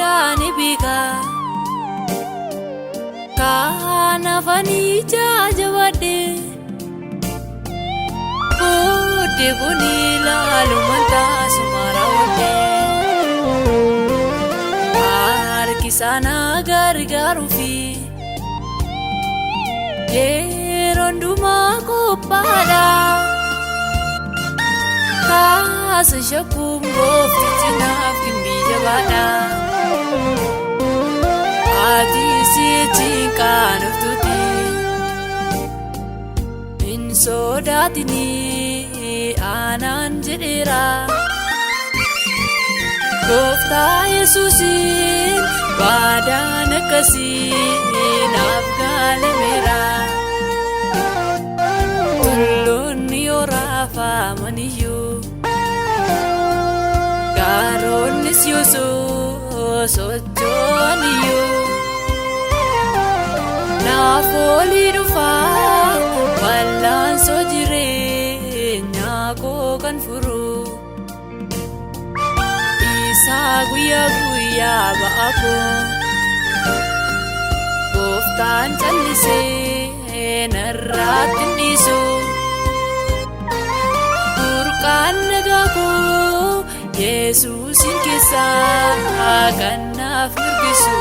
isaanii beeka kanaafani jaajabadhe boodde kuni ilaalumaan taasuma raawwadhe harkisana gargaaruufi yeroo hundumaa qophaadha kaasa shakkuun gooftichi naaf gimbii jabaadha ati si'achiin qaanoftuuti hin sodaatini aanaan jedheera gooftaa Yesuusiin waadaan akkasii naaf galameera tulloonni yoo raafamaniyyuu gaaroonnis yoo sochooniyyuu naaf olii dhufaa wallaansoo jireenyaa koo kan furu isaa guyyaa guyyaa ba'a koo gooftaan callisee narraatti hin dhiisu burqaan nagaa koo Yesuusin keessaa kan naaf mirgisu.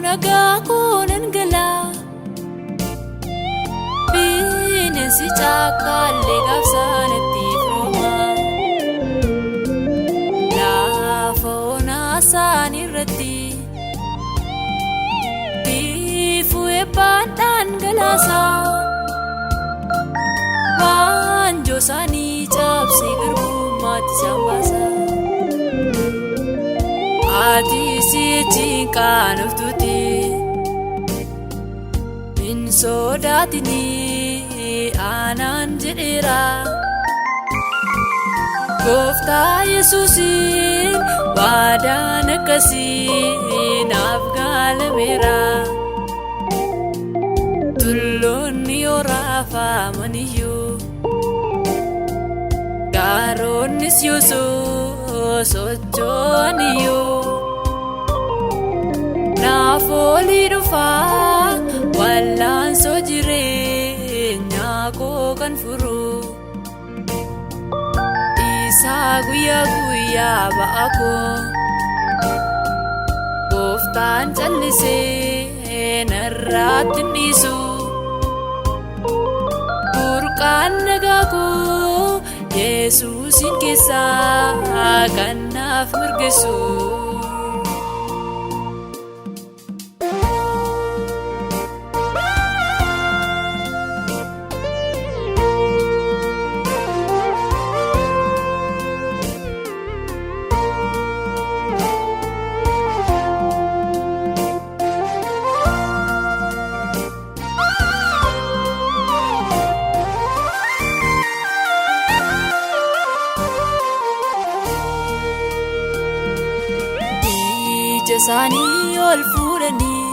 Nagaa koo nan gala bineensi caakkaallee gaafsanatti firooma lafa onaa isaanii irratti biifuu eebbaan dhangalaasa waanjoo isaanii cabsee garbummaatti isaan baasa ati si'achiin qaanoftuuti hin sodaatini aanaan jedheera gooftaa Yesuusiin waadaan akkasii naaf galameera tulloonni yoo raafamaniyyuu gaaroonnis yoo sochooniyyuu naaf olii dhufaa wallaansoo jireenyaa koo kan furu isaa guyyaa guyyaa ba'a koo gooftaan callisee narraatti hin dhiisu burqaan nagaa koo Yesuusin keessaa kan naaf mirgisu. Isaanii ol fuudhanii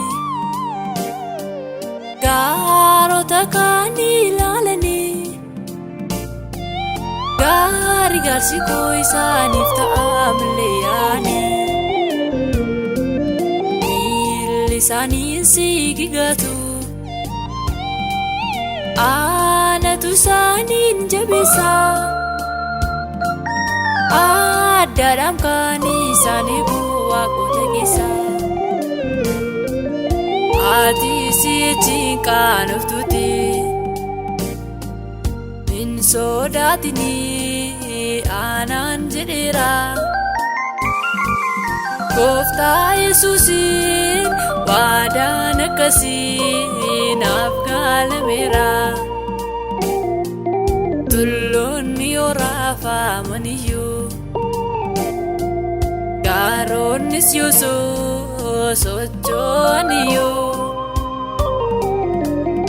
gaarota kaan ilaalanii gargaarsi koo isaaniif ta'amlee yaanii miilli isaanii siigigatu aanatu isaaniin jabeessa addaadhaan kan isaanii waaqota keessa ati si'achiin qaanoftuuti hin sodaatini aanaan jedheera gooftaa Yesuusiin waadaan akkasii naaf galameera tulloon tulluun yoo raafamaniyyuu gaaroonnis yoo socho'aniyyuu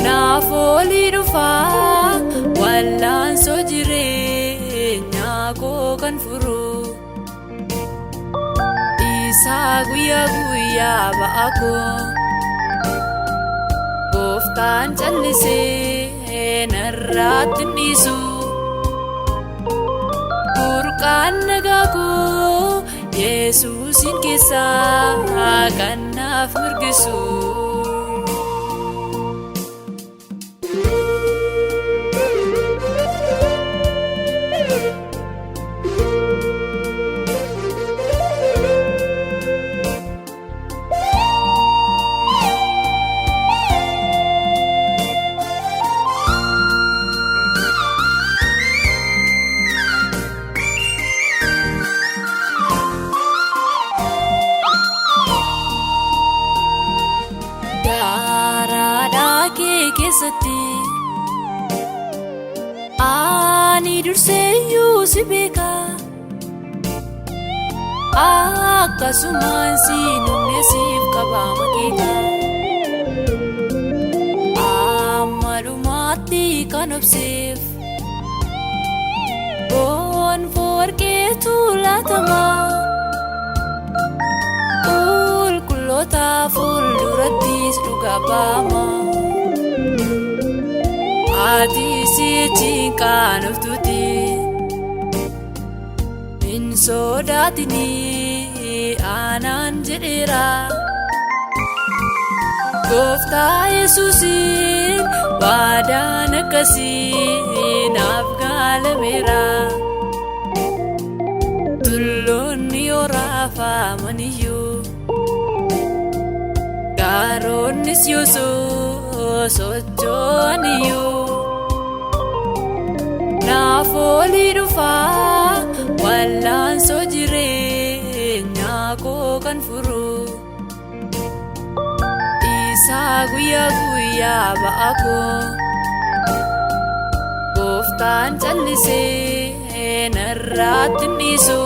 naaf olii dhufaa wallaansoo jireenyaa koo kan furu isaa guyyaa guyyaa ba'a koo gooftaan callisee narraatti hin dhiisu burqaan nagaa koo Yesuusin keessaa kan naaf mirgisu. Keessatti ani durseeyyuu si beeka akkasumaan si numneesiif qabaama keeka amma dhumaatti kan obseef gonfoo warqeetu laatama qulqulloota fuuldurattis dhugaa ba'ama. Ati si'achiin qaanoftuuti hin sodaatini anaan jedheera gooftaa Yesuusin baadaan akkasii naaf gaalameera tulloonni yoo raafamaniyyuu gaaroonnis yoo socho'aniyyuu naaf olii dhufaa wallaansoo jireenyaa koo kan furu isaa guyyaa guyyaa ba'a koo gooftaan callisee narraatti hin dhiisu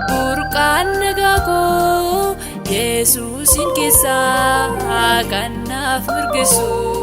burqaan nagaa koo Yesuusin keessaa kan naaf mirgisu.